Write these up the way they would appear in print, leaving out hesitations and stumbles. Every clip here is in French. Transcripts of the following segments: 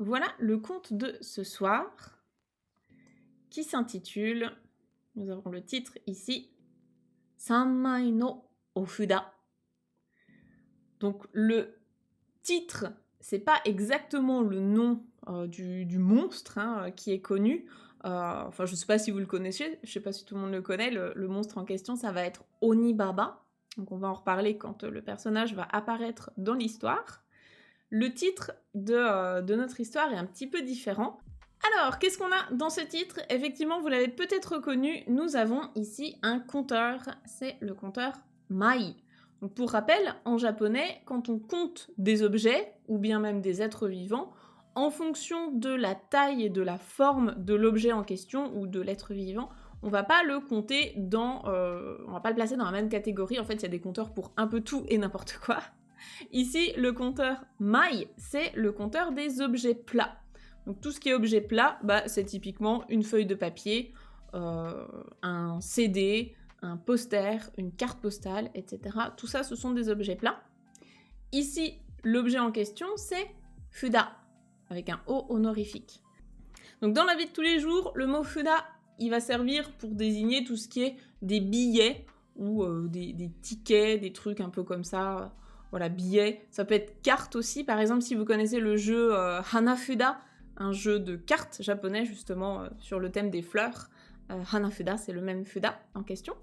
Voilà le conte de ce soir qui s'intitule, nous avons le titre ici, Sanmai no Ofuda. Donc le titre, c'est pas exactement le nom du monstre qui est connu. Enfin, je sais pas si vous le connaissez, je sais pas si tout le monde le connaît. Le monstre en question, ça va être Onibaba. Donc on va en reparler quand le personnage va apparaître dans l'histoire. Le titre de notre histoire est un petit peu différent. Alors, qu'est-ce qu'on a dans ce titre? Effectivement, vous l'avez peut-être reconnu, nous avons ici un compteur. C'est le compteur Mai. Donc, pour rappel, en japonais, quand on compte des objets, ou bien même des êtres vivants, en fonction de la taille et de la forme de l'objet en question, ou de l'être vivant, on va pas le compter on va pas le placer dans la même catégorie. En fait, il y a des compteurs pour un peu tout et n'importe quoi. Ici, le compteur Mai, c'est le compteur des objets plats. Donc tout ce qui est objet plat, c'est typiquement une feuille de papier, un CD, un poster, une carte postale, etc. Tout ça, ce sont des objets plats. Ici, l'objet en question, c'est fuda, avec un O honorifique. Donc dans la vie de tous les jours, le mot fuda, il va servir pour désigner tout ce qui est des billets ou des tickets, des trucs un peu comme ça. Voilà, billets. Ça peut être carte aussi. Par exemple, si vous connaissez le jeu Hanafuda, un jeu de cartes japonais justement sur le thème des fleurs. Hanafuda, c'est le même fuda en question.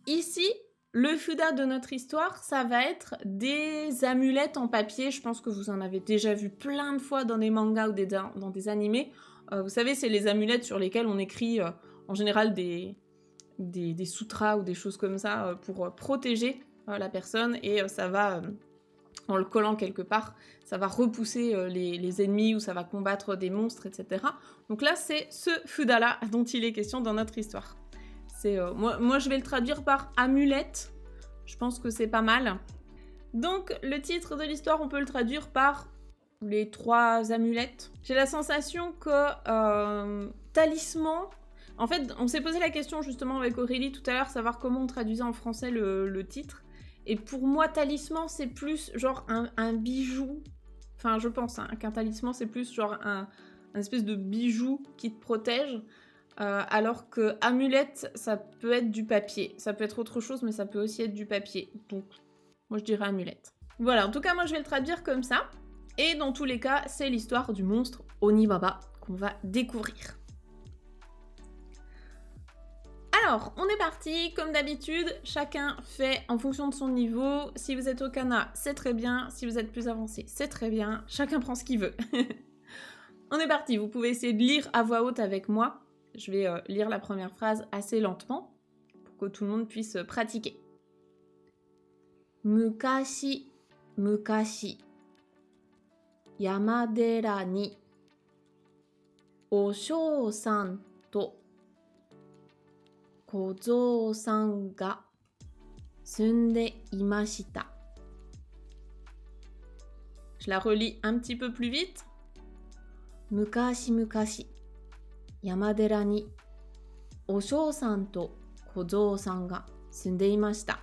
Ici, le fuda de notre histoire, ça va être des amulettes en papier. Je pense que vous en avez déjà vu plein de fois dans des mangas ou dans des animés. Vous savez, c'est les amulettes sur lesquelles on écrit en général des sutras ou des choses comme ça pour protéger la personne, et ça va, en le collant quelque part, ça va repousser les ennemis ou ça va combattre des monstres, etc. Donc là, c'est ce fuda-là dont il est question dans notre histoire. Moi, je vais le traduire par amulette. Je pense que c'est pas mal. Donc, le titre de l'histoire, on peut le traduire par les 3 amulettes. J'ai la sensation que talisman... En fait, on s'est posé la question justement avec Aurélie tout à l'heure, savoir comment on traduisait en français le titre. Et pour moi, talisman, c'est plus genre un bijou. Enfin, je pense qu'un talisman, c'est plus genre un espèce de bijou qui te protège. Alors que amulette, ça peut être du papier. Ça peut être autre chose, mais ça peut aussi être du papier. Donc, moi, je dirais amulette. Voilà, en tout cas, moi, je vais le traduire comme ça. Et dans tous les cas, c'est l'histoire du monstre Onibaba qu'on va découvrir. Alors, on est parti, comme d'habitude, chacun fait en fonction de son niveau. Si vous êtes au kana, c'est très bien. Si vous êtes plus avancé, c'est très bien. Chacun prend ce qu'il veut. On est parti, vous pouvez essayer de lire à voix haute avec moi. Je vais lire la première phrase assez lentement pour que tout le monde puisse pratiquer. Mukashi, mukashi, yamadera ni, oshou-san to Kozou-san ga sunde imashita. Je la relis un petit peu plus vite. Mukashi mukashi, Yamadera ni Oshou-san to Kozou-san ga sunde imashita.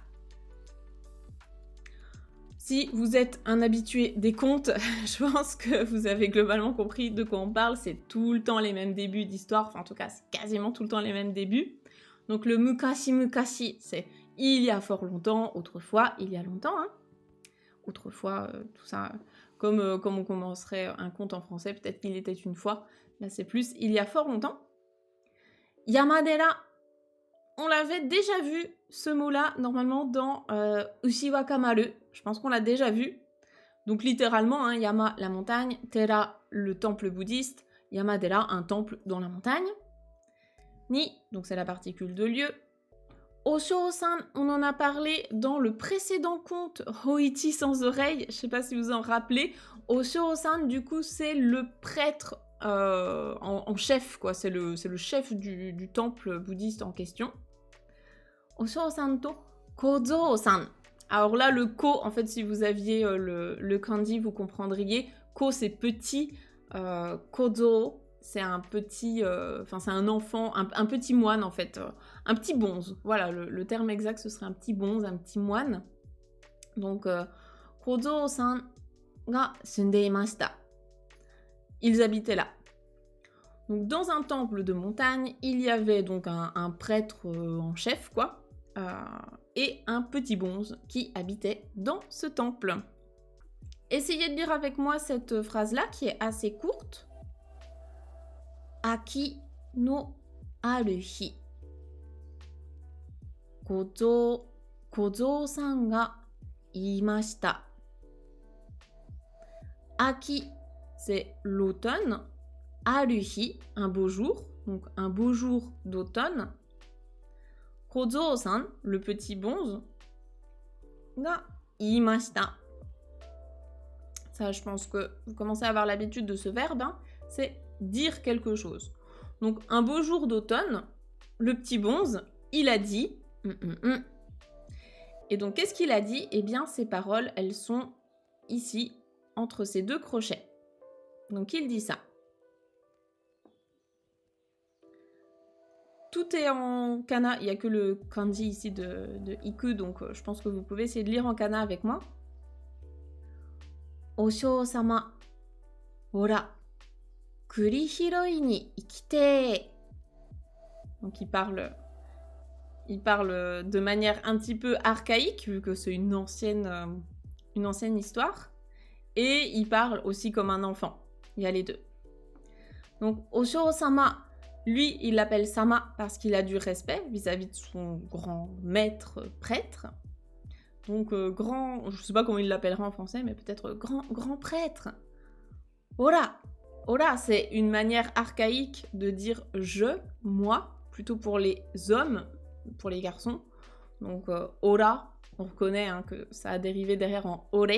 Si vous êtes un habitué des contes, je pense que vous avez globalement compris de quoi on parle. C'est tout le temps les mêmes débuts d'histoire. Enfin, en tout cas, c'est quasiment tout le temps les mêmes débuts. Donc le mukashi mukashi, c'est il y a fort longtemps, autrefois, il y a longtemps. Autrefois, tout ça, comme on commencerait un conte en français, peut-être qu'il était une fois. Là, c'est plus il y a fort longtemps. Yamadera, on l'avait déjà vu, ce mot-là, normalement, dans Ushiwaka-maru. Je pense qu'on l'a déjà vu. Donc littéralement, Yama, la montagne, Tera, le temple bouddhiste, Yamadera, un temple dans la montagne. Ni, donc c'est la particule de lieu. Oshou-san, on en a parlé dans le précédent conte Hoichi sans oreille, je sais pas si vous en rappelez. Oshou-san, du coup, c'est le prêtre en chef, quoi. C'est le chef du temple bouddhiste en question. Oshou-san to Kozou-san. Alors là, le ko, en fait, si vous aviez le kanji, vous comprendriez. Ko, c'est petit. Kozo, c'est un petit... c'est un enfant, un petit moine, en fait. Un petit bonze. Voilà, le terme exact, ce serait un petit bonze, un petit moine. Donc, Kozo-san ga sunde imashita. ils habitaient là. Donc dans un temple de montagne, il y avait donc un prêtre en chef, quoi, et un petit bonze qui habitait dans ce temple. Essayez de lire avec moi cette phrase-là qui est assez courte. Aki no aru hi. Kozo-san ga iimashita. Aki, c'est l'automne. Aruhi, un beau jour, donc un beau jour d'automne. Kozo-san, le petit bonze, ga iimashita. Ça, je pense que vous commencez à avoir l'habitude de ce verbe, hein, c'est dire quelque chose. Donc, un beau jour d'automne, le petit bonze, il a dit... Et donc, qu'est-ce qu'il a dit? Eh bien, ces paroles, elles sont ici, entre ces deux crochets. Donc, il dit ça. Tout est en kana, il n'y a que le kanji ici de iku, donc je pense que vous pouvez essayer de lire en kana avec moi. Osho-sama, ora, kuri hiroi ni ikite. Donc il parle de manière un petit peu archaïque, vu que c'est une ancienne histoire. Et il parle aussi comme un enfant. Il y a les deux. Donc Osho-sama, lui, il l'appelle sama parce qu'il a du respect vis-à-vis de son grand maître prêtre. Donc grand, je sais pas comment il l'appellera en français, mais peut-être grand prêtre. Ora, ora, c'est une manière archaïque de dire je, moi, plutôt pour les hommes, pour les garçons. Donc ora, on reconnaît hein, que ça a dérivé derrière en ore.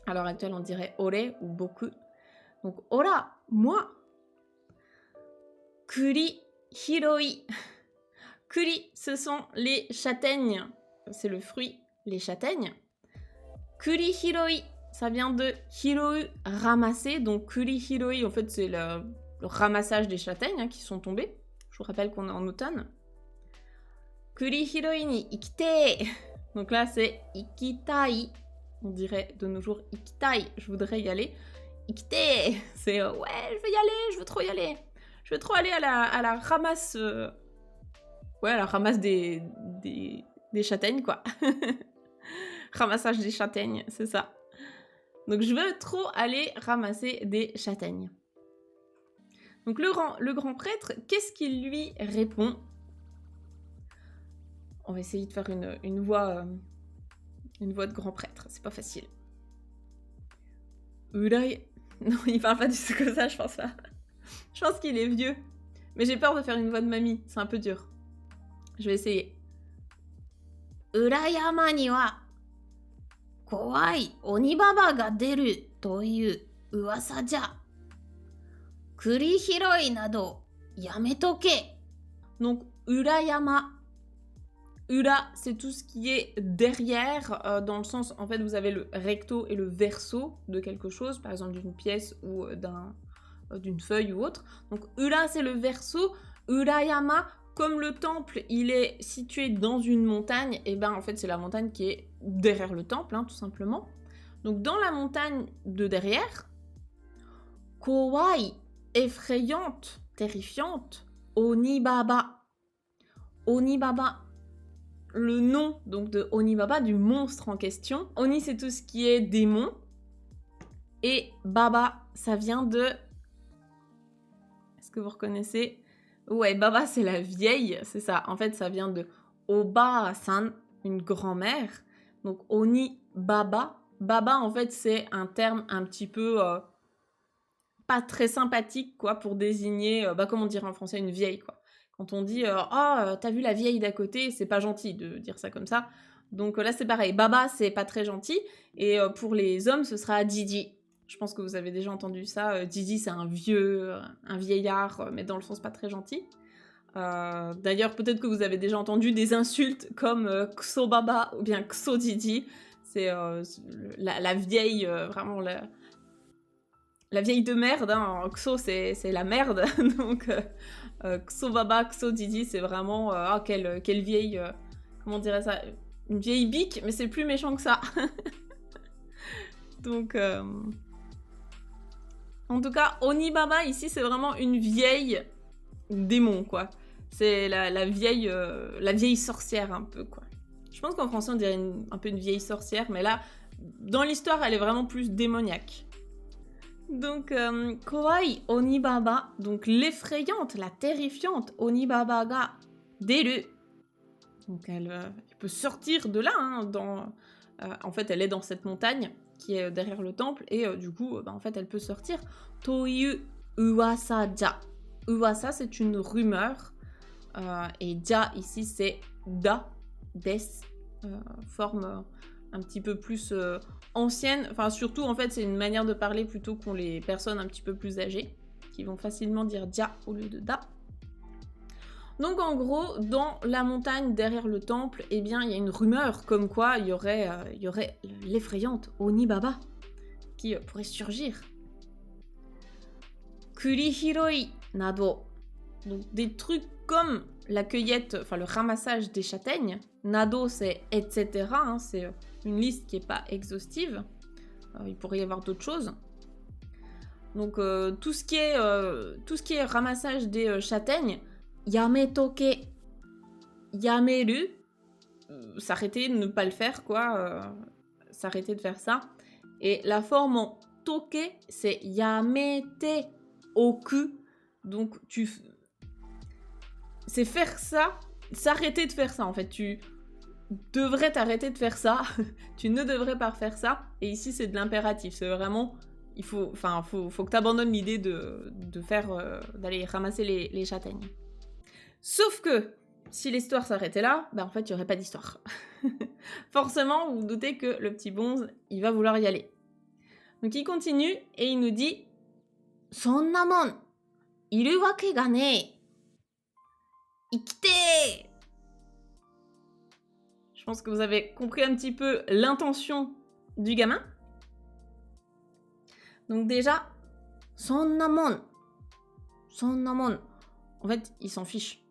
À l'heure actuelle, on dirait ore ou beaucoup. Donc ora, moi. Kuri hiroi. Kuri, ce sont les châtaignes. C'est le fruit, les châtaignes. Kuri hiroi, ça vient de hirou, ramasser. Donc kuri hiroi, en fait, c'est le ramassage des châtaignes hein, qui sont tombées. Je vous rappelle qu'on est en automne. Kuri hiroi ni ikite. Donc là, c'est ikitai. On dirait de nos jours ikitai. Je voudrais y aller. Ikite, c'est ouais, je veux y aller, je veux trop y aller. Je veux trop aller à la ramasse... Ouais, à la ramasse des châtaignes, quoi. Ramassage des châtaignes, c'est ça. Donc je veux trop aller ramasser des châtaignes. Donc le grand prêtre, qu'est-ce qu'il lui répond? On va essayer de faire une voix de grand prêtre, c'est pas facile. Urai... Non, il parle pas du tout comme ça, je pense pas. Je pense qu'il est vieux. Mais j'ai peur de faire une voix de mamie, c'est un peu dur. Je vais essayer. Urayama ni wa kowai onibaba ga deru toiu uwasa ja. Kuri hiroi nado yametoke. Donc Urayama. Ura, c'est tout ce qui est derrière, dans le sens, en fait, vous avez le recto et le verso de quelque chose, par exemple d'une pièce ou d'une feuille ou autre. Donc Ura, c'est le verso. Urayama, comme le temple, il est situé dans une montagne, et ben en fait, c'est la montagne qui est derrière le temple, hein, tout simplement. Donc dans la montagne de derrière, Kowai, effrayante, terrifiante, Onibaba. Onibaba, le nom donc de Onibaba, du monstre en question. Oni, c'est tout ce qui est démon. Et Baba, ça vient de... Est-ce que vous reconnaissez? Ouais, Baba, c'est la vieille, c'est ça. En fait, ça vient de Oba-san, une grand-mère. Donc Oni Baba. Baba, en fait, c'est un terme un petit peu... pas très sympathique, quoi, pour désigner... comme on dirait en français, une vieille, quoi. Quand on dit t'as vu la vieille d'à côté, c'est pas gentil de dire ça comme ça. Donc là, c'est pareil. Baba, c'est pas très gentil. Et pour les hommes, ce sera Didi. Je pense que vous avez déjà entendu ça. Didi, c'est un vieillard, mais dans le sens pas très gentil. D'ailleurs, peut-être que vous avez déjà entendu des insultes comme Kso Baba ou bien Kso Didi. C'est la vieille, vraiment la vieille de merde. Hein. Kso, c'est la merde. Donc... Kso Baba, Kso Didi, c'est vraiment... quelle vieille... comment on dirait ça? Une vieille bique, mais c'est plus méchant que ça. Donc... En tout cas, Onibaba, ici, c'est vraiment une vieille démon, quoi. C'est la vieille sorcière, un peu, quoi. Je pense qu'en français, on dirait un peu une vieille sorcière, mais là, dans l'histoire, elle est vraiment plus démoniaque. Donc, Kawaii Onibaba, donc l'effrayante, la terrifiante Onibaba ga deru. Donc, elle peut sortir de là, hein, en fait, elle est dans cette montagne qui est derrière le temple, et du coup, en fait, elle peut sortir. Toyu uwasa ja. Uwasa, c'est une rumeur, et ja, ici, c'est da, des, forme un petit peu plus ancienne. Enfin, surtout, en fait, c'est une manière de parler plutôt qu'ont les personnes un petit peu plus âgées, qui vont facilement dire ja au lieu de da. Donc en gros, dans la montagne derrière le temple, eh bien, il y a une rumeur comme quoi il y aurait l'effrayante Onibaba qui pourrait surgir. Kurihiroi nado. Donc des trucs comme la cueillette, enfin le ramassage des châtaignes. Nado, c'est etc. Hein, c'est une liste qui n'est pas exhaustive. Il pourrait y avoir d'autres choses. Donc tout ce qui est ramassage des châtaignes, yametoke, yameru, s'arrêter, ne pas le faire, quoi. S'arrêter de faire ça. Et la forme en toke, c'est yamete oku. Donc c'est faire ça, s'arrêter de faire ça, en fait. Tu devrais t'arrêter de faire ça. Tu ne devrais pas faire ça. Et ici, c'est de l'impératif. C'est vraiment... Il faut que tu abandonnes l'idée d'aller ramasser les châtaignes. Sauf que, si l'histoire s'arrêtait là, en fait, il n'y aurait pas d'histoire. Forcément, vous vous doutez que le petit bonze, il va vouloir y aller. Donc, il continue et il nous dit « Sonnamon, iru wake ga ne. Ikite !» Je pense que vous avez compris un petit peu l'intention du gamin. Donc déjà, Sonnamon. Sonnamon. En fait, il s'en fiche.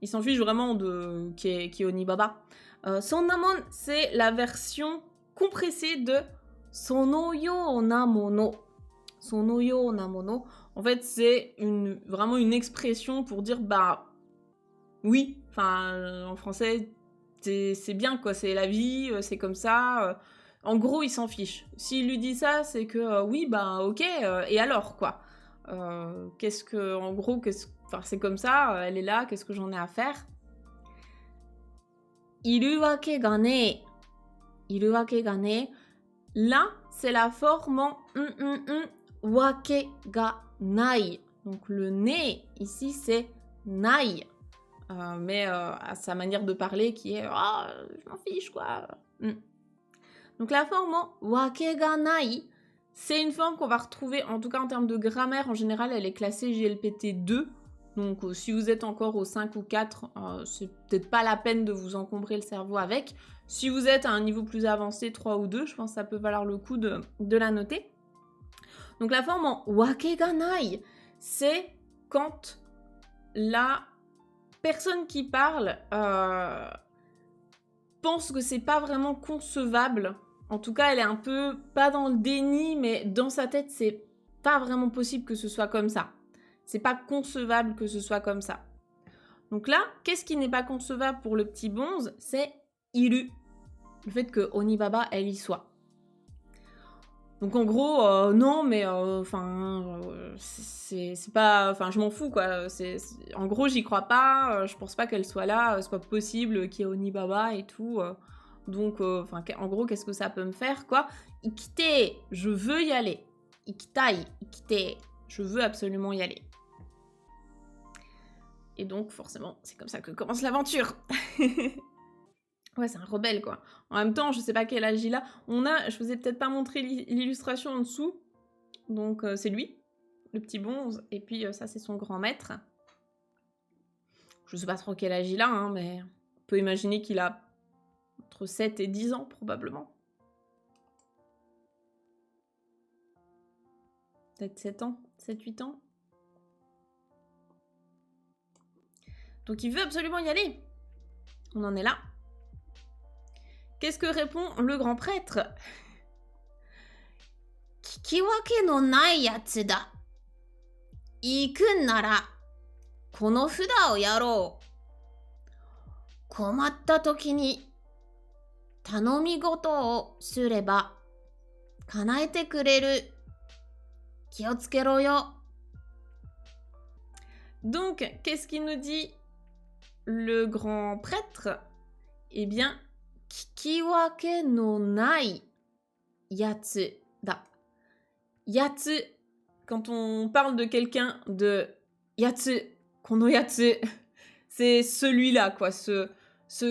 Il s'en fiche vraiment de qui est Onibaba. Sonnamon, c'est la version compressée de Sonoyo namono. Sonoyo namono. En fait, c'est vraiment une expression pour dire oui. Enfin, en français, c'est bien, quoi. C'est la vie, c'est comme ça. En gros, il s'en fiche. S'il lui dit ça, c'est que oui, ok, et alors, quoi. C'est comme ça, elle est là, qu'est-ce que j'en ai à faire? Iru wake ga ne. Iru wake ga ne. Là, c'est la forme en wake ga nai. Donc le ne, ici, c'est nai. Mais à sa manière de parler qui est je m'en fiche, quoi. Donc la forme en wake ga nai, c'est une forme qu'on va retrouver, en tout cas en termes de grammaire, en général, elle est classée JLPT 2. Donc si vous êtes encore au 5 ou 4, c'est peut-être pas la peine de vous encombrer le cerveau avec. Si vous êtes à un niveau plus avancé, 3 ou 2, je pense que ça peut valoir le coup de la noter. Donc la forme en wake ga nai, c'est quand la personne qui parle pense que c'est pas vraiment concevable. En tout cas, elle est un peu, pas dans le déni, mais dans sa tête, c'est pas vraiment possible que ce soit comme ça. C'est pas concevable que ce soit comme ça. Donc là, qu'est-ce qui n'est pas concevable pour le petit bonze? C'est iru. Le fait que Onibaba, elle y soit. Donc en gros, non, mais c'est pas... Enfin, je m'en fous, quoi. En gros, j'y crois pas, je pense pas qu'elle soit là, c'est pas possible qu'il y ait Onibaba et tout. Donc, en gros, qu'est-ce que ça peut me faire, quoi? Ikite, je veux y aller. Ikitai, ikite, je veux absolument y aller. Et donc, forcément, c'est comme ça que commence l'aventure. Ouais, c'est un rebelle, quoi. En même temps, je sais pas quel âge il a. Je vous ai peut-être pas montré l'illustration en dessous. Donc, c'est lui, le petit bonze. Et puis, ça, c'est son grand maître. Je sais pas trop quel âge il a, hein, mais on peut imaginer qu'il a entre 7 et 10 ans, probablement. Peut-être 7 ans, 7-8 ans. Donc, il veut absolument y aller. On en est là. Qu'est-ce que répond le grand prêtre? Kikiwake no nai yatsu da. 行くんなら、この札をやろう。困った時に、頼み事をすれば、叶えてくれる。気をつけろよ。Donc, qu'est-ce qu'il nous dit le grand prêtre? Eh bien, kikiwake no nai yatsu da. Yatsu, quand on parle de quelqu'un de yatsu, kono yatsu, c'est celui-là, quoi, ce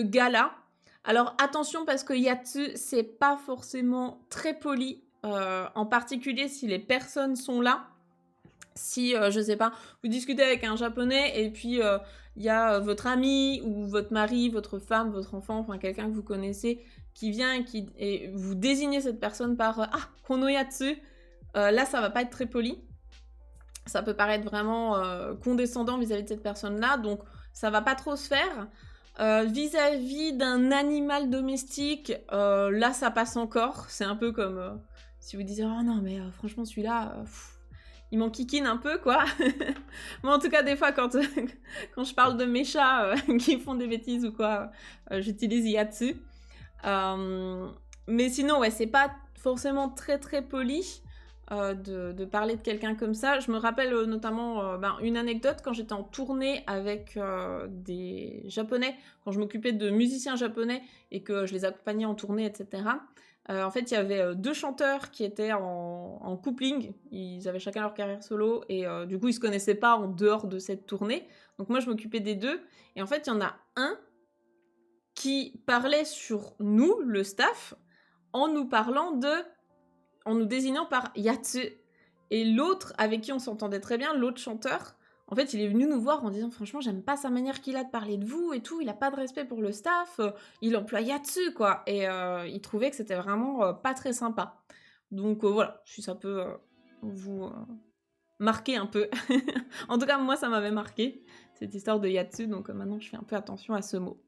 gars-là. Alors attention parce que yatsu, c'est pas forcément très poli, en particulier si les personnes sont là. Si, je sais pas, vous discutez avec un japonais et puis il y a votre ami ou votre mari, votre femme, votre enfant, enfin quelqu'un que vous connaissez qui vient et vous désignez cette personne par ah, konoyatsu, là ça va pas être très poli. Ça peut paraître vraiment condescendant vis-à-vis de cette personne-là, donc ça va pas trop se faire. Vis-à-vis d'un animal domestique, là ça passe encore. C'est un peu comme si vous disiez oh non mais franchement celui-là il m'enquiquine un peu, quoi. Moi, en tout cas, des fois, quand je parle de mes chats qui font des bêtises ou quoi, j'utilise yatsu. Mais sinon, ouais, c'est pas forcément très, très poli de parler de quelqu'un comme ça. Je me rappelle notamment une anecdote quand j'étais en tournée avec des Japonais, quand je m'occupais de musiciens japonais et que je les accompagnais en tournée, etc. En fait, il y avait deux chanteurs qui étaient en coupling. Ils avaient chacun leur carrière solo et du coup, ils se connaissaient pas en dehors de cette tournée. Donc moi, je m'occupais des deux. Et en fait, il y en a un qui parlait sur nous, le staff, en nous désignant par Yatsu. Et l'autre, avec qui on s'entendait très bien, l'autre chanteur, en fait, il est venu nous voir en disant « Franchement, j'aime pas sa manière qu'il a de parler de vous et tout, il a pas de respect pour le staff, il emploie Yatsu, quoi. » Et il trouvait que c'était vraiment pas très sympa. Donc voilà, si ça peut vous marquer un peu. En tout cas, moi, ça m'avait marqué, cette histoire de Yatsu, donc maintenant, je fais un peu attention à ce mot.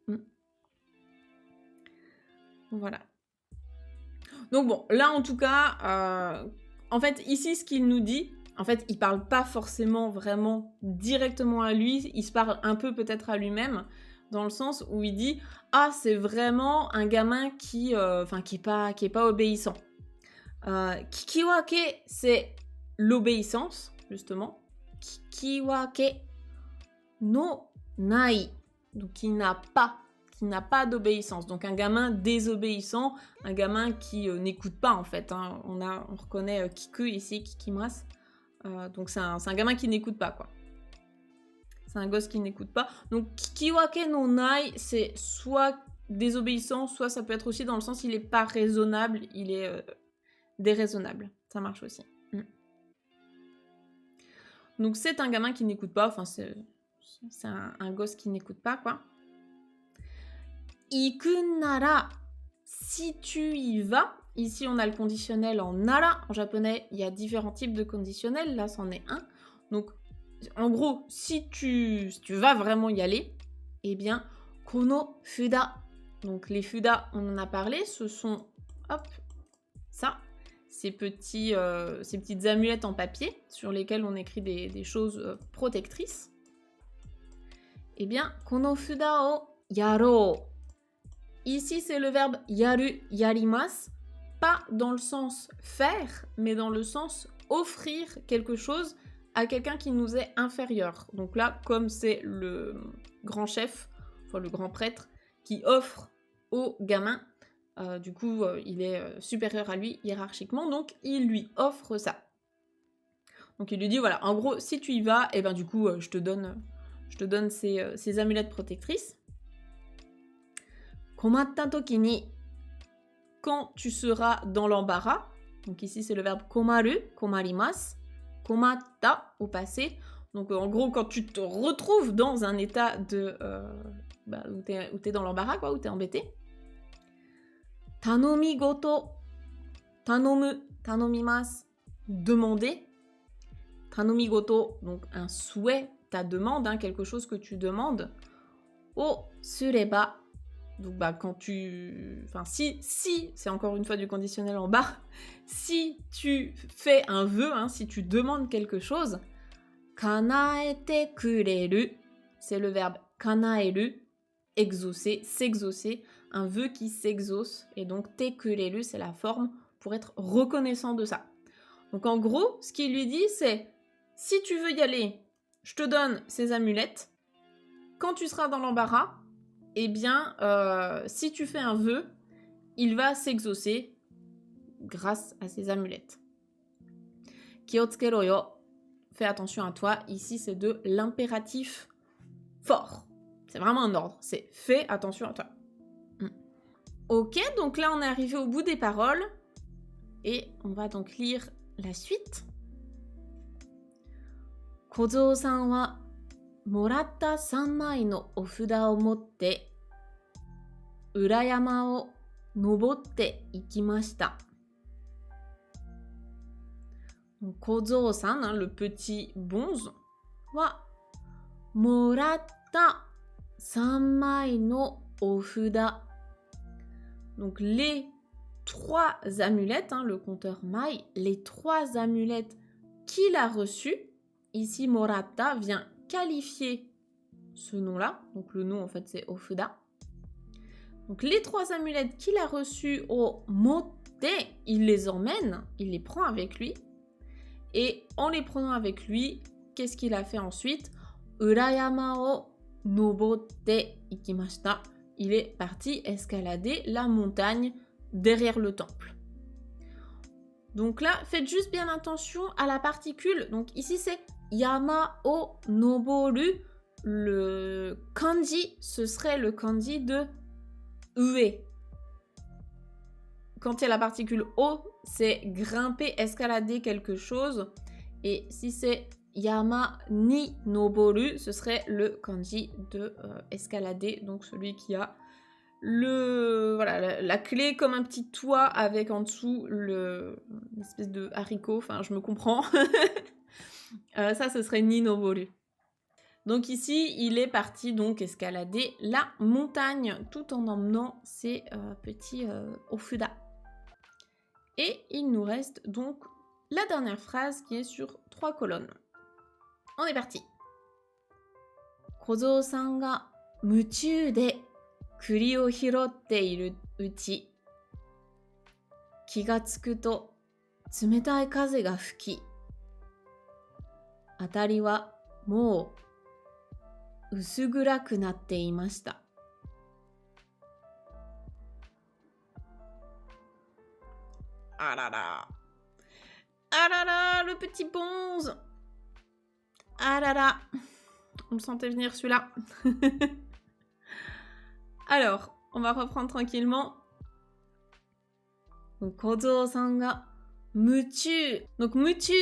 Voilà. Donc bon, là, en tout cas, en fait, ici, ce qu'il nous dit... En fait, il parle pas forcément vraiment directement à lui, il se parle un peu peut-être à lui-même, dans le sens où il dit « Ah, c'est vraiment un gamin qui est pas obéissant. » Kikiwake, c'est l'obéissance, justement. Kikiwake no nai, donc qui n'a pas d'obéissance. Donc un gamin désobéissant, un gamin qui n'écoute pas, en fait. Hein. On reconnaît kiku ici, kikimasu. Donc c'est un gamin qui n'écoute pas, quoi. C'est un gosse qui n'écoute pas. Donc kikiwake no nai, c'est soit désobéissant, soit ça peut être aussi dans le sens il est pas raisonnable, il est déraisonnable. Ça marche aussi. Donc c'est un gamin qui n'écoute pas, enfin c'est un gosse qui n'écoute pas, quoi. Ikun nara, si tu y vas. Ici, on a le conditionnel en nara. En japonais, il y a différents types de conditionnels. Là, c'en est un. Donc, en gros, si tu vas vraiment y aller, eh bien, kono fuda. Donc, les fuda, on en a parlé. Ce sont, hop, ça, ces petites amulettes en papier sur lesquelles on écrit des choses protectrices. Eh bien, kono fuda o yaro. Ici, c'est le verbe yaru, yarimasu. Pas dans le sens faire, mais dans le sens offrir quelque chose à quelqu'un qui nous est inférieur. Donc là, comme c'est le grand chef, enfin le grand prêtre, qui offre au gamin, du coup, il est supérieur à lui hiérarchiquement, donc il lui offre ça. Donc il lui dit, voilà, en gros, si tu y vas, et ben du coup, je te donne ces amulettes protectrices. Komatta toki ni, quand tu seras dans l'embarras, donc ici c'est le verbe komaru, komarimasu, komatta au passé, donc en gros quand tu te retrouves dans un état de où t'es dans l'embarras, quoi, où t'es embêté. Tanomi goto, tanomu, tanomimasu, demander. Tanomi goto, donc un souhait, ta demande, hein, quelque chose que tu demandes. O sureba. Donc quand tu... Enfin si, c'est encore une fois du conditionnel en bas, si tu fais un vœu, hein, si tu demandes quelque chose, kanaete kureru, c'est le verbe kanaeru, exaucer, s'exaucer, un vœu qui s'exauce, et donc te kureru, c'est la forme pour être reconnaissant de ça. Donc en gros, ce qu'il lui dit, c'est si tu veux y aller, je te donne ces amulettes. Quand tu seras dans l'embarras, eh bien, si tu fais un vœu, il va s'exaucer grâce à ces amulettes. Kiotsukero yo, fais attention à toi. Ici, c'est de l'impératif fort. C'est vraiment un ordre. C'est fais attention à toi. Ok, donc là, on est arrivé au bout des paroles. Et on va donc lire la suite. Kozo-san wa moratta 3 mai no ofuda o motte urayama o nobotte ikimashita. Kozo-san, le petit bonze, wa moratta 3 mai no ofuda. Donc les 3 amulettes, le compteur Mai, les 3 amulettes qu'il a reçues. Ici, moratta vient qualifier ce nom-là. Donc le nom, en fait, c'est ofuda. Donc les 3 amulettes qu'il a reçues au motte, il les emmène, il les prend avec lui. Et en les prenant avec lui, qu'est-ce qu'il a fait ensuite? Urayama o nobotte ikimashita. Il est parti escalader la montagne derrière le temple. Donc là, faites juste bien attention à la particule. Donc ici, c'est yama o noboru. Le kanji, ce serait le kanji de ue. Quand il y a la particule o, c'est grimper, escalader quelque chose. Et si c'est yama ni noboru, ce serait le kanji de escalader. Donc celui qui a la clé comme un petit toit avec en dessous une espèce de haricot, enfin je me comprends. Ça, ce serait ni noboru. Donc ici, il est parti donc escalader la montagne tout en emmenant ses petits ofuda. Et il nous reste donc la dernière phrase qui est sur 3 colonnes. On est parti. Kozo-san ga muchū de kuri o hirotte iru uchi, ki ga tsuku to tsumetai kaze ga fuki, atari wa mou usuguraku natte imashita. Ah là là! Ah là là, le petit bonze! Ah là là! On le sentait venir celui-là. Alors, on va reprendre tranquillement. Donc, Kozo-san ga muchu. Donc, muchu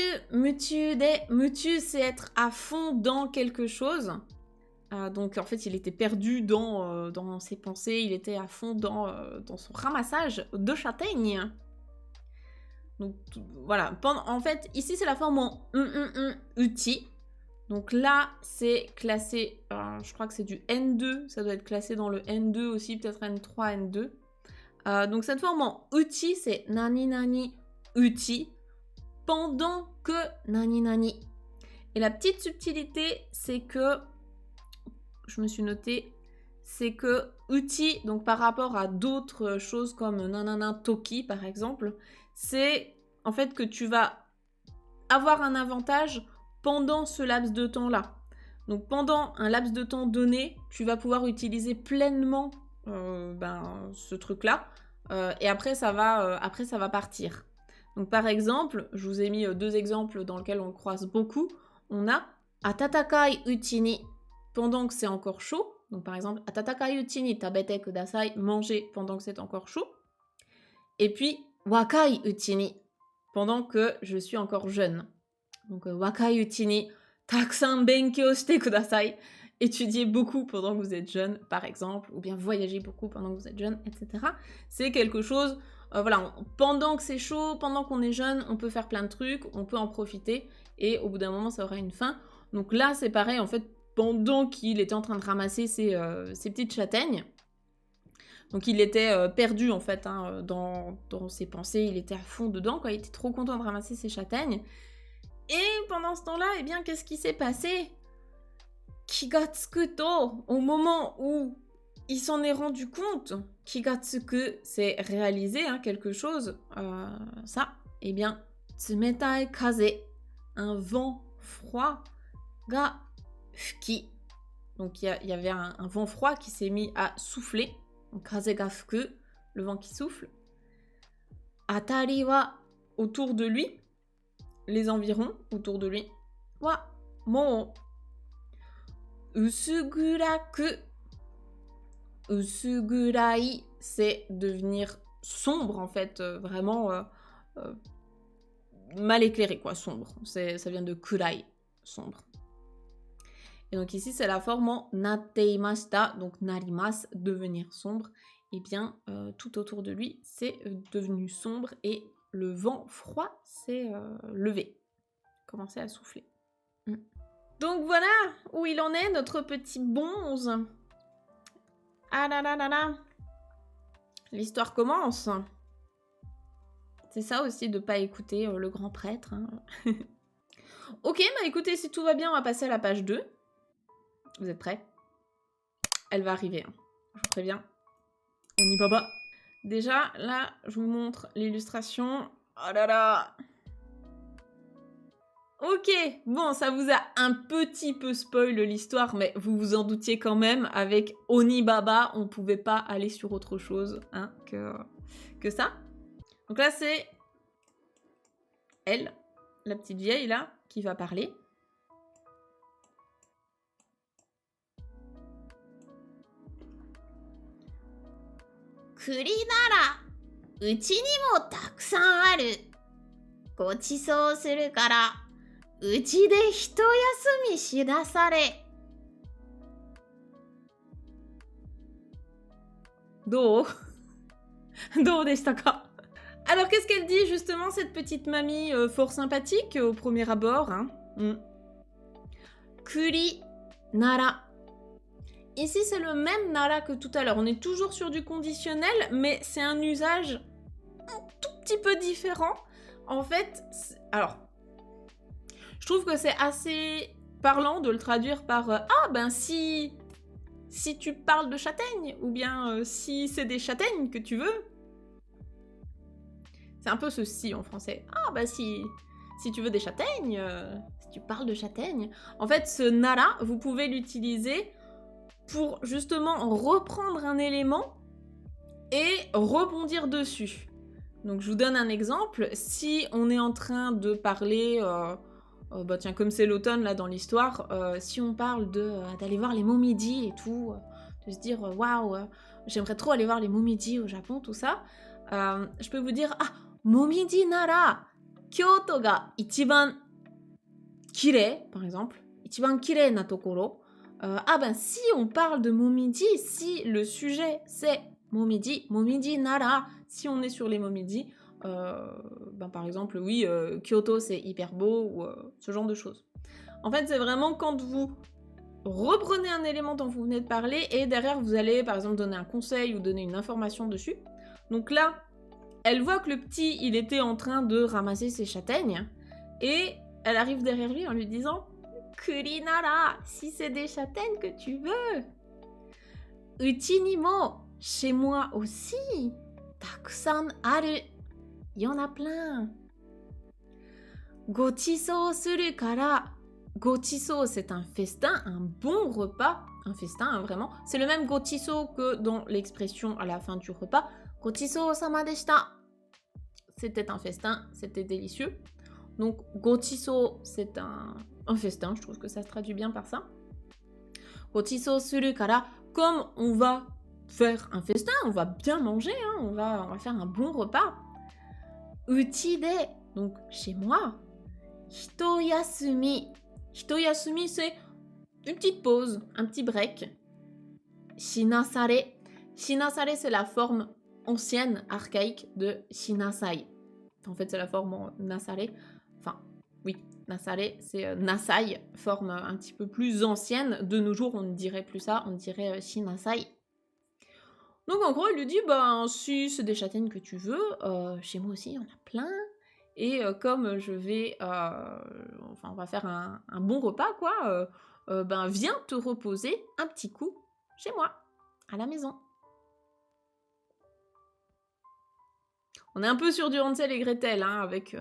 c'est être à fond dans quelque chose. Donc, en fait, il était perdu dans ses pensées. Il était à fond dans son ramassage de châtaignes. Donc, voilà. En fait, ici, c'est la forme en uti. Donc là, c'est classé, je crois que c'est du N2, ça doit être classé dans le N2 aussi, peut-être N3, N2. Donc cette forme en uchi, c'est nani nani uchi, pendant que nani nani. Et la petite subtilité, c'est que, je me suis noté, c'est que uchi, donc par rapport à d'autres choses comme nanana toki par exemple, c'est en fait que tu vas avoir un avantage pendant ce laps de temps-là. Donc pendant un laps de temps donné, tu vas pouvoir utiliser pleinement ce truc-là. Et après ça va partir. Donc par exemple, je vous ai mis 2 exemples dans lesquels on le croise beaucoup. On a atatakai uchi ni, pendant que c'est encore chaud. Donc par exemple, atatakai uchi ni tabete kudasai, manger pendant que c'est encore chaud. Et puis, wakai uchi ni, pendant que je suis encore jeune. Donc, wakai uchi ni takusan benkyou shite kudasai. Étudier beaucoup pendant que vous êtes jeune, par exemple, ou bien voyager beaucoup pendant que vous êtes jeune, etc. C'est quelque chose, pendant que c'est chaud, pendant qu'on est jeune, on peut faire plein de trucs, on peut en profiter, et au bout d'un moment, ça aura une fin. Donc là, c'est pareil, en fait, pendant qu'il était en train de ramasser ses petites châtaignes, donc il était perdu, en fait, dans ses pensées, il était à fond dedans, quoi, il était trop content de ramasser ses châtaignes. Et pendant ce temps-là, eh bien, qu'est-ce qui s'est passé? Kigatsukuto, au moment où il s'en est rendu compte, Kigatsuku, c'est réaliser hein, quelque chose, ça, eh bien, tsumetai kaze, un vent froid, ga fuki. Donc il y avait un vent froid qui s'est mis à souffler, donc kaze ga fuku, le vent qui souffle. Atari wa, autour de lui, les environs autour de lui, wa, mo, usuguraku. Usugurai, c'est devenir sombre en fait, vraiment mal éclairé quoi, sombre. Ça vient de kurai, sombre. Et donc ici c'est la forme en nateimashita, donc narimas, devenir sombre. Et bien tout autour de lui c'est devenu sombre et le vent froid s'est levé, commencé à souffler. Donc voilà où il en est notre petit bonze. Ah là là là là. L'histoire commence. C'est ça aussi de pas écouter le grand prêtre. Hein. Ok, bah écoutez, si tout va bien, on va passer à la page 2. Vous êtes prêts? Elle va arriver, hein. Je vous préviens. On y va pas. Déjà, là, je vous montre l'illustration. Oh là là. Ok, bon, ça vous a un petit peu spoil l'histoire, mais vous vous en doutiez quand même, avec Onibaba, on pouvait pas aller sur autre chose hein, que ça. Donc là, c'est elle, la petite vieille là, qui va parler. Kuri nara, uchi ni mo takusan aru. Gochisou suru kara, uchi de hitoyasumi shirasare. Do deshita ka? Alors, qu'est-ce qu'elle dit, justement, cette petite mamie fort sympathique, au premier abord hein. Kuri nara. Ici, c'est le même nara que tout à l'heure. On est toujours sur du conditionnel, mais c'est un usage un tout petit peu différent. En fait, alors, je trouve que c'est assez parlant de le traduire par ah, ben si tu parles de châtaigne, ou bien si c'est des châtaignes que tu veux. C'est un peu ce si en français. Ah, bah si tu veux des châtaignes, si tu parles de châtaignes. En fait, ce nara, vous pouvez l'utiliser pour justement reprendre un élément et rebondir dessus. Donc je vous donne un exemple. Si on est en train de parler, bah tiens, comme c'est l'automne là dans l'histoire, si on parle d'aller voir les momiji et tout, de se dire waouh, j'aimerais trop aller voir les momiji au Japon, tout ça, je peux vous dire ah, momiji nara Kyoto ga ichiban kirei, par exemple, ichiban kirei na tokoro. Ah ben si on parle de momiji, si le sujet c'est momiji nara, si on est sur les momiji, ben par exemple oui, Kyoto c'est hyper beau ou ce genre de choses. En fait c'est vraiment quand vous reprenez un élément dont vous venez de parler et derrière vous allez par exemple donner un conseil ou donner une information dessus. Donc là, elle voit que le petit il était en train de ramasser ses châtaignes et elle arrive derrière lui en lui disant Kuri nara, si c'est des châtaignes que tu veux. Uchi ni mo, chez moi aussi. Takusan aru, il y en a plein. Gochisou suru kara. Gochisou, c'est un festin, un bon repas. Un festin, hein, vraiment. C'est le même gochisou que dans l'expression à la fin du repas. Gochisou sama deshita. C'était un festin, c'était délicieux. Donc, gochisou, c'est un festin, je trouve que ça se traduit bien par ça. Gochisou suru kara, comme on va faire un festin, on va bien manger, hein, on va faire un bon repas. Uchi de, donc chez moi. Hitoyasumi. Hitoyasumi, c'est une petite pause, un petit break. Shinasare. Shinasare, c'est la forme ancienne, archaïque de shinasai. En fait, c'est la forme en nasare. Enfin, oui, nasare, c'est nasai, forme un petit peu plus ancienne. De nos jours, on ne dirait plus ça, on dirait shinasai. Donc en gros, il lui dit, ben si c'est des châtaignes que tu veux, chez moi aussi, il y en a plein. Et comme je vais... on va faire un bon repas, quoi. Ben, viens te reposer un petit coup chez moi, à la maison. On est un peu sur du Hansel et Gretel, hein, avec...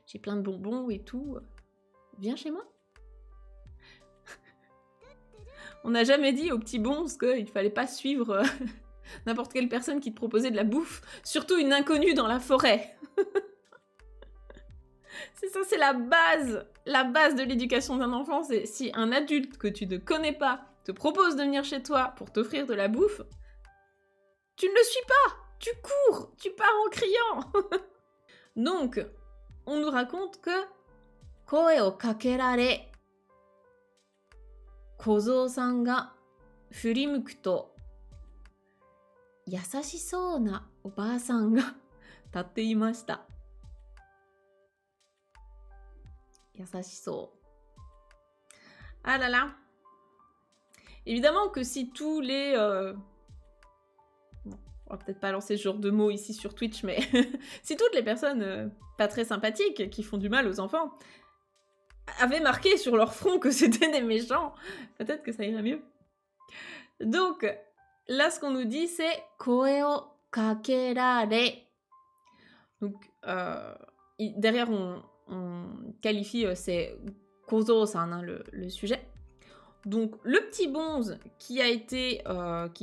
j'ai plein de bonbons et tout. Viens chez moi. On n'a jamais dit aux petits bons qu'il fallait pas suivre n'importe quelle personne qui te proposait de la bouffe, surtout une inconnue dans la forêt. C'est ça, c'est la base de l'éducation d'un enfant, c'est si un adulte que tu ne connais pas te propose de venir chez toi pour t'offrir de la bouffe, tu ne le suis pas, tu cours, tu pars en criant. Donc, on nous raconte que koe o kakerare Kozo-san ga furimuku to yasashisou na o-ba-a-san ga tatte imashita. Yasashisou. Ah là là. Évidemment que si tous les... Bon, on va peut-être pas lancer ce genre de mots ici sur Twitch, mais si toutes les personnes pas très sympathiques qui font du mal aux enfants avaient marqué sur leur front que c'était des méchants, peut-être que ça irait mieux. Donc, là, ce qu'on nous dit, c'est koe o kakerare. Donc, derrière, on qualifie, c'est Kozo-san, hein, le sujet. Donc, le petit bonze qui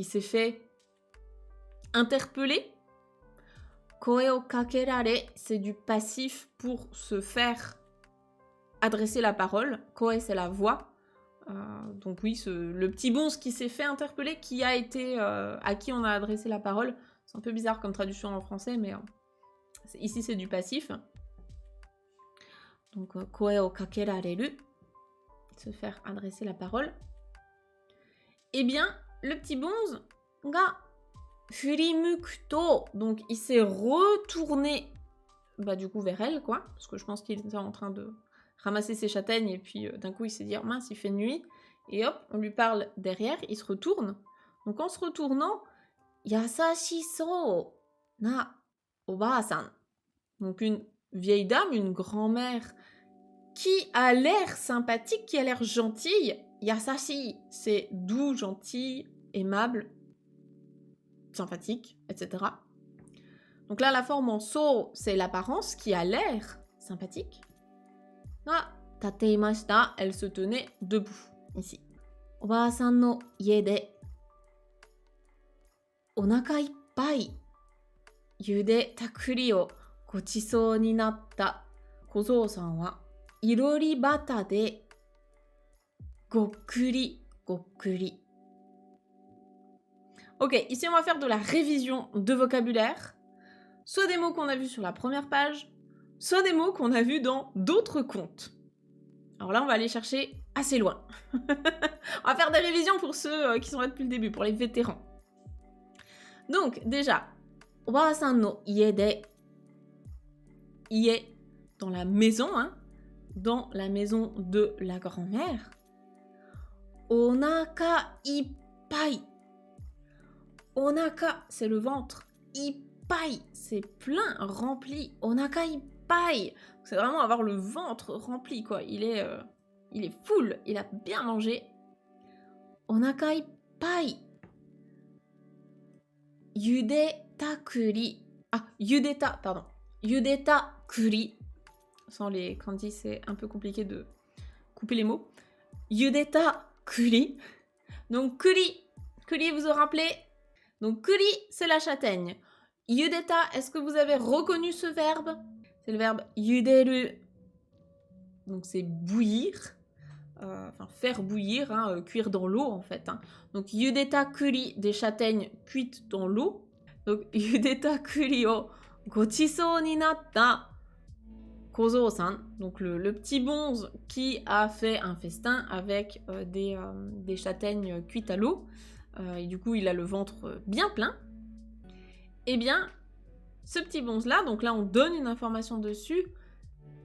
s'est fait interpeller, koe o kakerare, c'est du passif pour se faire adresser la parole. Koe, c'est la voix. Donc oui, le petit bonze qui s'est fait interpeller, à qui on a adressé la parole. C'est un peu bizarre comme traduction en français, mais ici c'est du passif. Donc koe o kakerareru, se faire adresser la parole. Eh bien, le petit bonze ga furimuku to, donc il s'est retourné, bah du coup vers elle, quoi, parce que je pense qu'il était en train de ramasser ses châtaignes, et puis d'un coup il s'est dit, mince, il fait nuit, et hop, on lui parle derrière, il se retourne. Donc en se retournant, yasashisou na o-ba-a-san, donc une vieille dame, une grand-mère, qui a l'air sympathique, qui a l'air gentille. Yasashi, c'est doux, gentil, aimable, sympathique, etc. Donc là, la forme en so, c'est l'apparence, qui a l'air sympathique. Ah, tateimashita, elle se tenait debout, ici. O-ba-a-san no ie de onaka ippai yude takuri o gochisou ni natta Kozo-san wa irori bata de gokuri gokuri. Ok, ici on va faire de la révision de vocabulaire, soit des mots qu'on a vus sur la première page, soit des mots qu'on a vus dans d'autres contes. Alors là, on va aller chercher assez loin. On va faire des révisions pour ceux qui sont là depuis le début, pour les vétérans. Donc, déjà, o-ba-a-san no ie de, ie, dans la maison, hein, dans la maison de la grand-mère. Onaka ippai. Onaka, c'est le ventre. Ippai, c'est plein, rempli. Onaka ippai. C'est vraiment avoir le ventre rempli, quoi. Il est full, il a bien mangé. Onaka ippai. Yudeta kuri. Ah, yudeta, pardon. Yudeta kuri. Sans les kanji, c'est un peu compliqué de couper les mots. Yudeta kuri. Donc, kuri, vous vous rappelez? Donc, kuri, c'est la châtaigne. Yudeta, est-ce que vous avez reconnu ce verbe? C'est le verbe yuderu. Donc, c'est bouillir. Enfin, faire bouillir, hein, cuire dans l'eau, en fait. Hein. Donc, yudeta kuri, des châtaignes cuites dans l'eau. Donc, yudeta kuri o gochisou ni natta Kozo-san, donc le petit bonze qui a fait un festin avec des châtaignes cuites à l'eau, et du coup il a le ventre bien plein. Eh bien, ce petit bonze-là, donc là on donne une information dessus.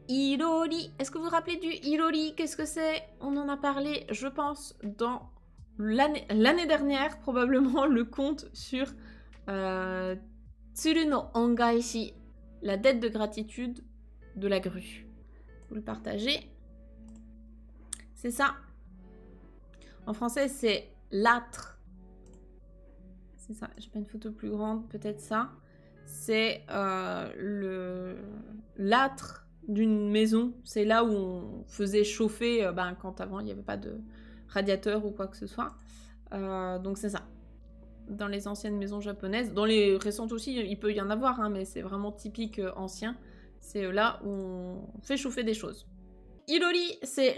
Irori, est-ce que vous vous rappelez du irori? Qu'est-ce que c'est? On en a parlé, je pense, dans l'année dernière, probablement, le conte sur Tsuru no Ongaishi, la dette de gratitude de la grue. Vous le partagez. C'est ça. En français, c'est l'âtre. C'est ça. J'ai pas une photo plus grande, peut-être ça. C'est l'âtre d'une maison. C'est là où on faisait chauffer quand avant il n'y avait pas de radiateur ou quoi que ce soit. Donc c'est ça. Dans les anciennes maisons japonaises, dans les récentes aussi, il peut y en avoir, mais c'est vraiment typique ancien. C'est là où on fait chauffer des choses. Irori, c'est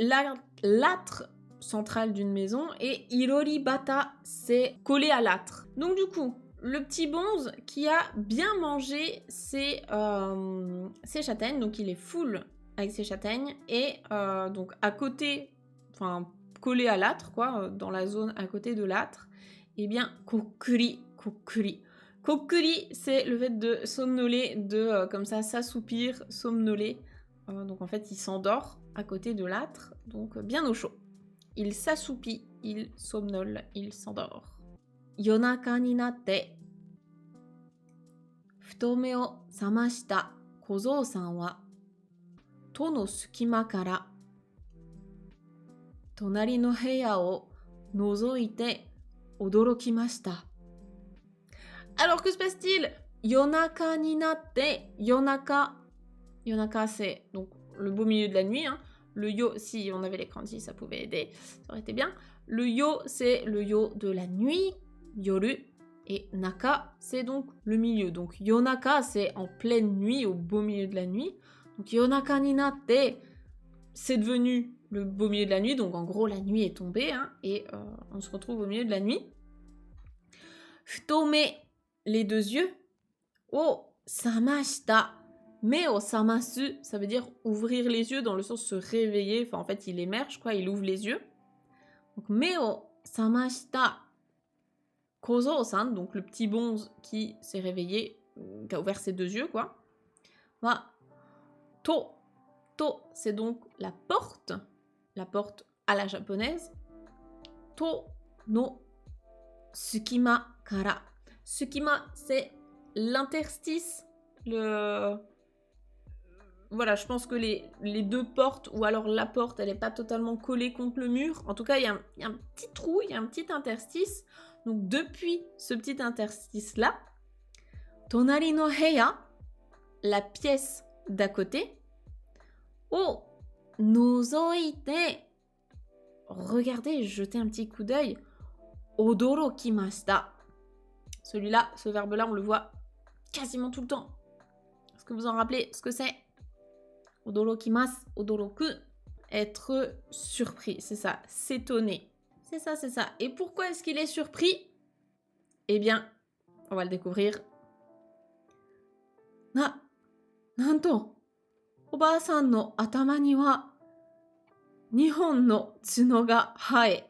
l'âtre central d'une maison, et Irori Bata, c'est collé à l'âtre. Donc du coup, le petit bonze qui a bien mangé ses châtaignes, donc il est full avec ses châtaignes, et donc à côté, enfin collé à l'âtre, quoi, dans la zone à côté de l'âtre, eh bien, kokuri, kokuri. Kokuri, c'est le fait de somnoler, de comme ça s'assoupir, somnoler. Donc en fait, il s'endort à côté de l'âtre, donc bien au chaud. Il s'assoupit, il somnole, il s'endort. Yonaka ni natte, futome o samashita kozou-san wa, to no sukima kara, tonari no heya o nozoite odorokimashita. Alors que se passe-t-il? Yonaka ni natte, yonaka. Yonaka, c'est donc le beau milieu de la nuit. Le yo, si on avait les kanji, ça pouvait aider, ça aurait été bien. Le yo, c'est le yo de la nuit, yoru. Et naka, c'est donc le milieu. Donc yonaka, c'est en pleine nuit, au beau milieu de la nuit. Donc yonaka ni natte, c'est devenu le beau milieu de la nuit. Donc en gros, la nuit est tombée, et on se retrouve au milieu de la nuit. Futome, les deux yeux. O samashita. Mais o samasu, ça veut dire ouvrir les yeux dans le sens se réveiller. Enfin, en fait, il émerge, quoi, il ouvre les yeux. Donc, me o samashita kozou-san, donc le petit bonze qui s'est réveillé, qui a ouvert ses deux yeux, quoi. Wa to, c'est donc la porte à la japonaise. To no sukima kara. Sukima, c'est l'interstice, Voilà, je pense que les deux portes, ou alors la porte, elle n'est pas totalement collée contre le mur. En tout cas, il y a un petit trou, il y a un petit interstice. Donc, depuis ce petit interstice-là, tonari no heya, la pièce d'à côté, o nozoite, regardez, jetez un petit coup d'œil, odorokimashita. Celui-là, ce verbe-là, on le voit quasiment tout le temps. Est-ce que vous en rappelez ce que c'est? Odorokimasu, odoroku, être surpris, c'est ça, s'étonner. C'est ça, c'est ça. Et pourquoi est-ce qu'il est surpris? Eh bien, on va le découvrir. Nanto, oba-san no atama ni wa nihon no tsuno ga hae.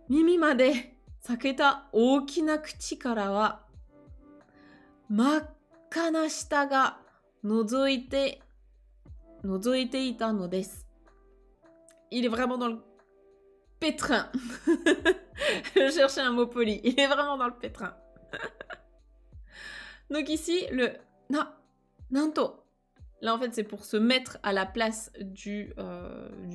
Mimi made saketa ookina kuchi kara wa makkana shita ga nozoite ita no desu. Il est vraiment dans le pétrin. Je cherchais un mot poli. Il est vraiment dans le pétrin. Donc ici, le nanto. Là, en fait, c'est pour se mettre à la place du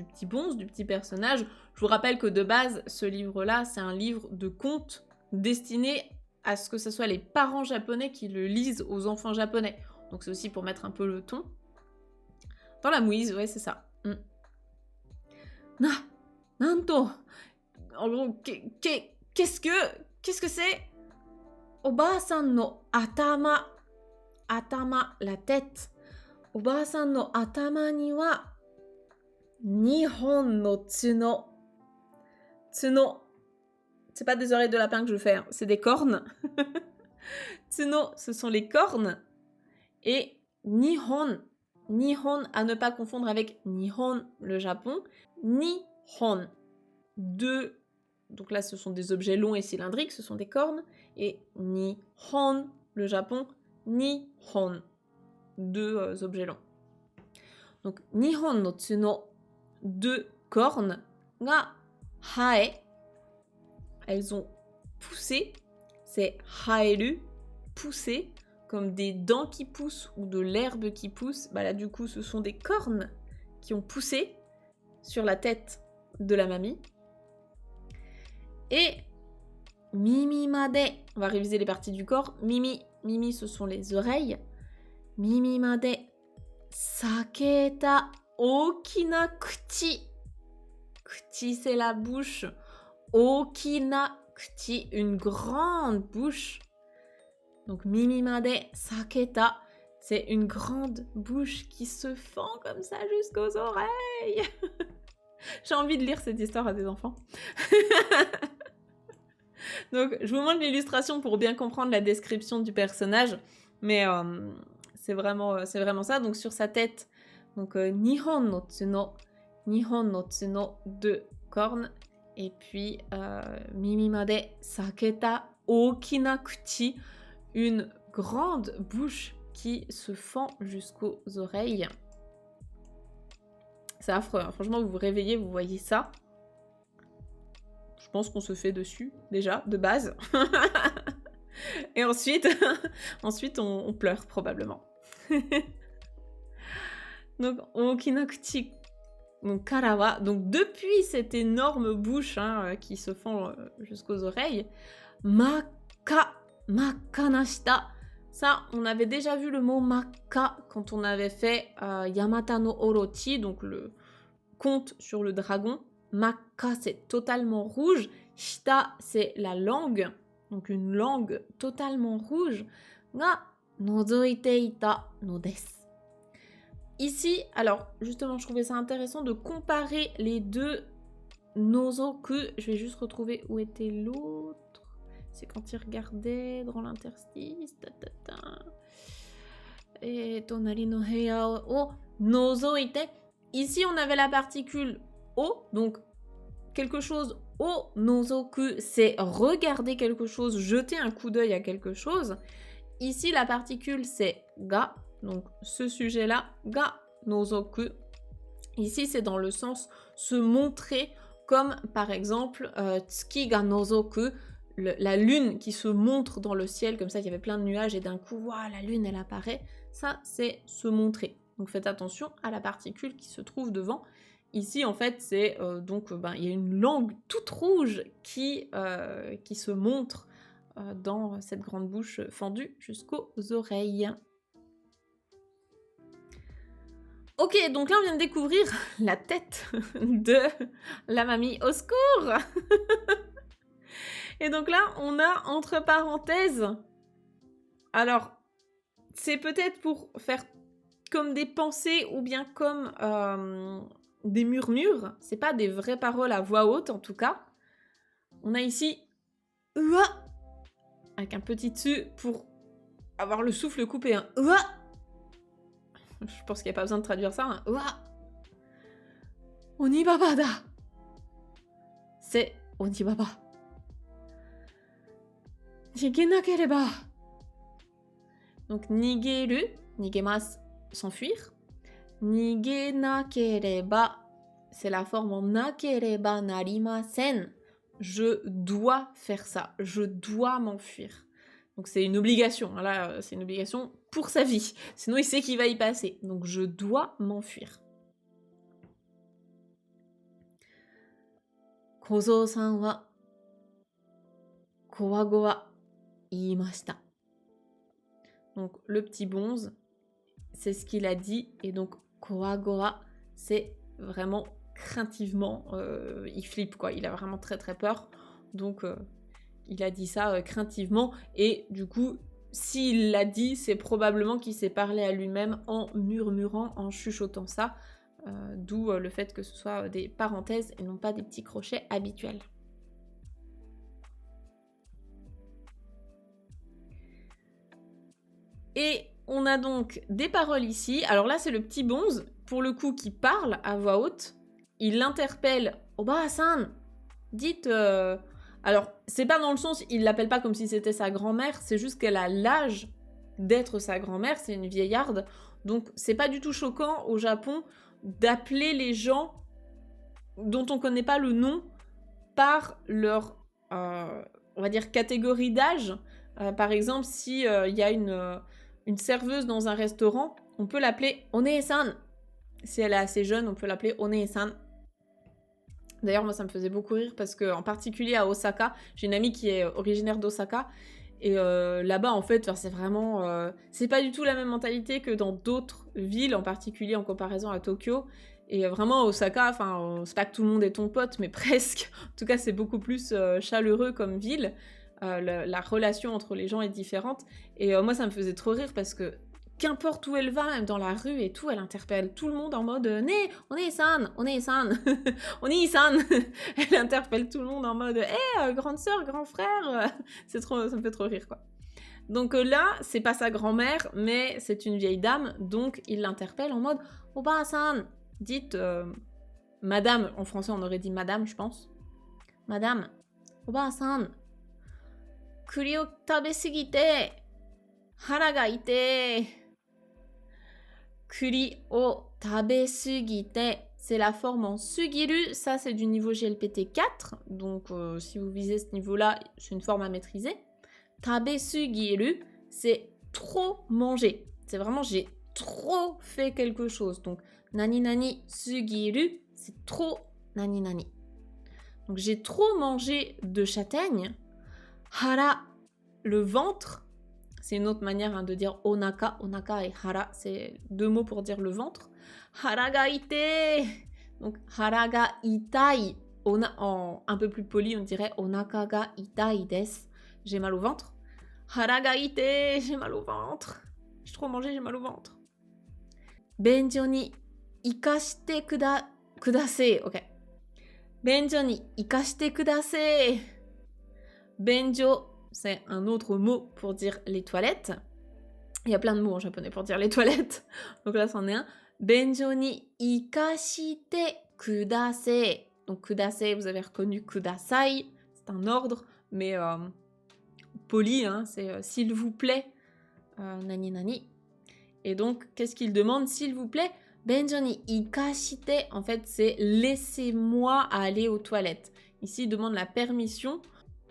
petit bonze, du petit personnage. Je vous rappelle que de base, ce livre-là, c'est un livre de contes destiné à ce que ce soit les parents japonais qui le lisent aux enfants japonais. Donc c'est aussi pour mettre un peu le ton. Dans la mouise, ouais, c'est ça. Nanto. En gros, qu'est-ce que c'est? Oba-san no atama. Atama, la tête. Oba-san no atama ni wa nihon no tsuno. Tsuno. C'est pas des oreilles de lapin que je fais, c'est des cornes. Tsuno, ce sont les cornes. Et Nihon, à ne pas confondre avec Nihon, le Japon. Nihon, deux, donc là ce sont des objets longs et cylindriques, ce sont des cornes. Et Nihon, le Japon, Nihon, deux objets longs. Donc Nihon no tsuno, deux cornes, ga hae, elles ont poussé, c'est haeru, pousser, comme des dents qui poussent ou de l'herbe qui pousse, bah là du coup ce sont des cornes qui ont poussé sur la tête de la mamie. Et mimi made, on va réviser les parties du corps. Mimi ce sont les oreilles. Mimi made saketa okina kuchi. Kuchi c'est la bouche. Okina kuchi, une grande bouche. Donc mimi made saketa, c'est une grande bouche qui se fend comme ça jusqu'aux oreilles. J'ai envie de lire cette histoire à des enfants. Donc je vous montre l'illustration pour bien comprendre la description du personnage, mais c'est vraiment ça. Donc sur sa tête, donc Nihon no tsuno, 2 cornes, et puis mimi made saketa okina kuchi, une grande bouche qui se fend jusqu'aux oreilles. C'est affreux, hein. Franchement, vous vous réveillez, vous voyez ça. Je pense qu'on se fait dessus, déjà, de base. Et ensuite, on pleure, probablement. Donc, okinakuchi, donc karawa, donc depuis cette énorme bouche qui se fend jusqu'aux oreilles, makanashita. Ça, on avait déjà vu le mot maka quand on avait fait Yamata no Orochi, donc le conte sur le dragon. Maka, c'est totalement rouge. Shita, c'est la langue, donc une langue totalement rouge. Ga nozoite ita no desu. Ici, alors justement, je trouvais ça intéressant de comparer les deux nozoku. Je vais juste retrouver où était l'autre. C'est quand il regardait dans l'interstice. Et tonari no heya o nozoite. Ici, on avait la particule o, donc quelque chose o nozoku, c'est regarder quelque chose, jeter un coup d'œil à quelque chose. Ici, la particule, c'est ga, donc ce sujet-là, ga nozoku. Ici, c'est dans le sens se montrer, comme par exemple tsuki ga nozoku, la lune qui se montre dans le ciel, comme ça, il y avait plein de nuages et d'un coup, waouh, la lune, elle apparaît. Ça, c'est se montrer. Donc faites attention à la particule qui se trouve devant. Ici, en fait, c'est il y a une langue toute rouge qui se montre dans cette grande bouche fendue jusqu'aux oreilles. Ok, donc là, on vient de découvrir la tête de la mamie. Au secours. Et donc là, on a entre parenthèses... Alors, c'est peut-être pour faire comme des pensées ou bien comme des murmures. C'est pas des vraies paroles à voix haute, en tout cas. On a ici... Ua, avec un petit tu pour avoir le souffle coupé. Hein. Ua. Je pense qu'il n'y a pas besoin de traduire ça. Hein. Ua. Onibaba da. C'est Onibaba. Nigenakereba. Donc nigeru, nigemasu, s'enfuir. Nigenakereba, c'est la forme en nakereba narimasen. Je dois faire ça, je dois m'enfuir. Donc c'est une obligation, là c'est une obligation pour sa vie. Sinon il sait qu'il va y passer. Donc je dois m'enfuir. Kozo-san wa kowa wa iimashita. Donc le petit bonze, c'est ce qu'il a dit, et donc kowa, c'est vraiment craintivement, il flippe quoi, il a vraiment très très peur, donc il a dit ça craintivement, et du coup, s'il l'a dit, c'est probablement qu'il s'est parlé à lui-même en murmurant, en chuchotant ça, d'où le fait que ce soit des parenthèses et non pas des petits crochets habituels. Et on a donc des paroles ici. Alors là, c'est le petit bonze, pour le coup, qui parle à voix haute. Il l'interpelle « Oba-san, dites... Alors, c'est pas dans le sens, il l'appelle pas comme si c'était sa grand-mère, c'est juste qu'elle a l'âge d'être sa grand-mère, c'est une vieillarde. Donc, c'est pas du tout choquant au Japon d'appeler les gens dont on connaît pas le nom par leur, on va dire, catégorie d'âge. Par exemple, si y a une serveuse dans un restaurant, on peut l'appeler One-san. Si elle est assez jeune, on peut l'appeler One-san. D'ailleurs, moi, ça me faisait beaucoup rire parce qu'en particulier à Osaka, j'ai une amie qui est originaire d'Osaka. Et là-bas, en fait, c'est vraiment... c'est pas du tout la même mentalité que dans d'autres villes, en particulier en comparaison à Tokyo. Et vraiment, à Osaka, c'est pas que tout le monde est ton pote, mais presque. En tout cas, c'est beaucoup plus chaleureux comme ville. La relation entre les gens est différente. Et moi, ça me faisait trop rire parce que qu'importe où elle va, même dans la rue et tout, elle interpelle tout le monde en mode « Né, on-est-san, on-est-san, on-est-san ». Elle interpelle tout le monde en mode « Hé, grande sœur, grand frère ». Ça me fait trop rire, quoi. Donc là, c'est pas sa grand-mère, mais c'est une vieille dame, donc il l'interpelle en mode « Oba-san ». Dites madame, en français on aurait dit madame, je pense. Madame, Oba-san, kuri o tabesugite, hara ga ite. Kuri o tabesugite, c'est la forme en sugiru, ça c'est du niveau GLPT 4, donc si vous visez ce niveau-là, c'est une forme à maîtriser. Tabesugiru, c'est trop manger, c'est vraiment j'ai trop fait quelque chose, donc nani nani sugiru, c'est trop nani nani. Donc j'ai trop mangé de châtaigne. Hara, le ventre. C'est une autre manière de dire onaka. Onaka et hara, c'est deux mots pour dire le ventre. Hara ga ite. Donc hara ga itai. En un peu plus poli, on dirait onaka ga itai desu. J'ai mal au ventre. Hara ga ite. J'ai mal au ventre. J'ai trop mangé, j'ai mal au ventre. Benjo ni ikashite kudasei. Ok. Benjo ni ikashite kudasei. Benjo, c'est un autre mot pour dire les toilettes. Il y a plein de mots en japonais pour dire les toilettes. Donc là, c'en est un. Benjo ni ikashite kudasei. Donc kudasei, vous avez reconnu kudasai. C'est un ordre, mais poli, hein, c'est s'il vous plaît, nani nani. Et donc, qu'est-ce qu'il demande, s'il vous plaît? Benjo ni ikashite, en fait, c'est laissez-moi aller aux toilettes. Ici, il demande la permission.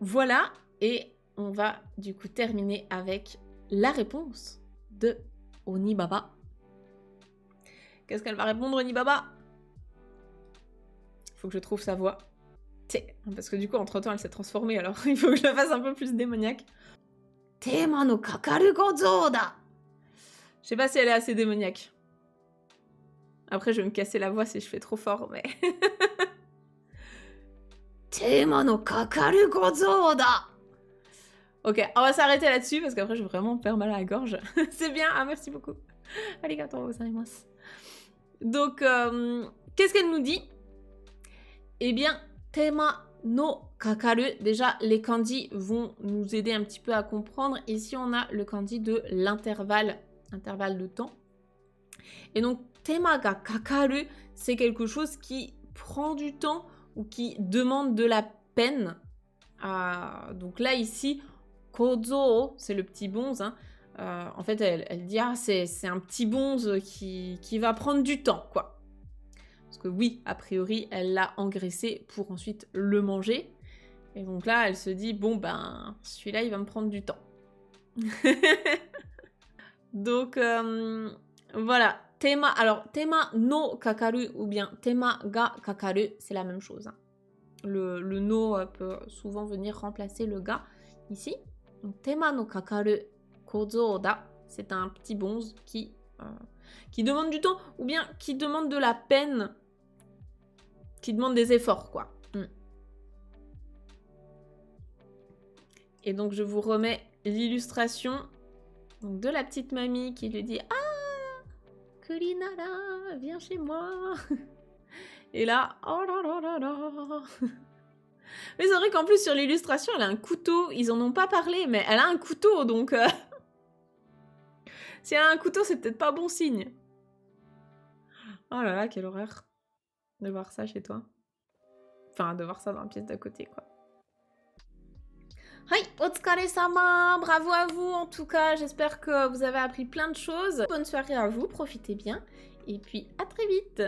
Voilà, et on va du coup terminer avec la réponse de Onibaba. Qu'est-ce qu'elle va répondre, Onibaba? Il faut que je trouve sa voix. Parce que du coup, entre-temps, elle s'est transformée, alors il faut que je la fasse un peu plus démoniaque. Tema no kakaru gozo da. Je sais pas si elle est assez démoniaque. Après, je vais me casser la voix si je fais trop fort, mais... Tema no kakaru gozo da. Ok, on va s'arrêter là-dessus, parce qu'après, je vais vraiment me faire mal à la gorge. C'est bien, ah, merci beaucoup. Arigatou gozaimasu. Donc, qu'est-ce qu'elle nous dit? Eh bien, tema no kakaru, déjà, les kanji vont nous aider un petit peu à comprendre. Ici, on a le kanji de l'intervalle, intervalle de temps. Et donc, tema ga kakaru, c'est quelque chose qui prend du temps ou qui demande de la peine. Donc là, ici, kozo, c'est le petit bonze. Hein. En fait, elle dit, ah, c'est un petit bonze qui va prendre du temps, quoi. Parce que oui, a priori, elle l'a engraissé pour ensuite le manger. Et donc là, elle se dit, bon, ben, celui-là, il va me prendre du temps. Donc, voilà. Alors, tema no kakaru ou bien tema ga kakaru, c'est la même chose. Hein. Le no peut souvent venir remplacer le ga ici. Donc, tema no kakaru kozo da, c'est un petit bonze qui demande du temps ou bien qui demande de la peine, qui demande des efforts, quoi. Et donc, je vous remets l'illustration de la petite mamie qui lui dit « Ah, Kurinara, viens chez moi !» Et là, oh là là là là. Mais c'est vrai qu'en plus, sur l'illustration, elle a un couteau. Ils en ont pas parlé, mais elle a un couteau, donc... si elle a un couteau, c'est peut-être pas bon signe. Oh là là, quelle horreur de voir ça chez toi. Enfin, de voir ça dans la pièce d'à côté, quoi. Hi, otsukare-sama, bravo à vous en tout cas, j'espère que vous avez appris plein de choses. Bonne soirée à vous, profitez bien, et puis à très vite.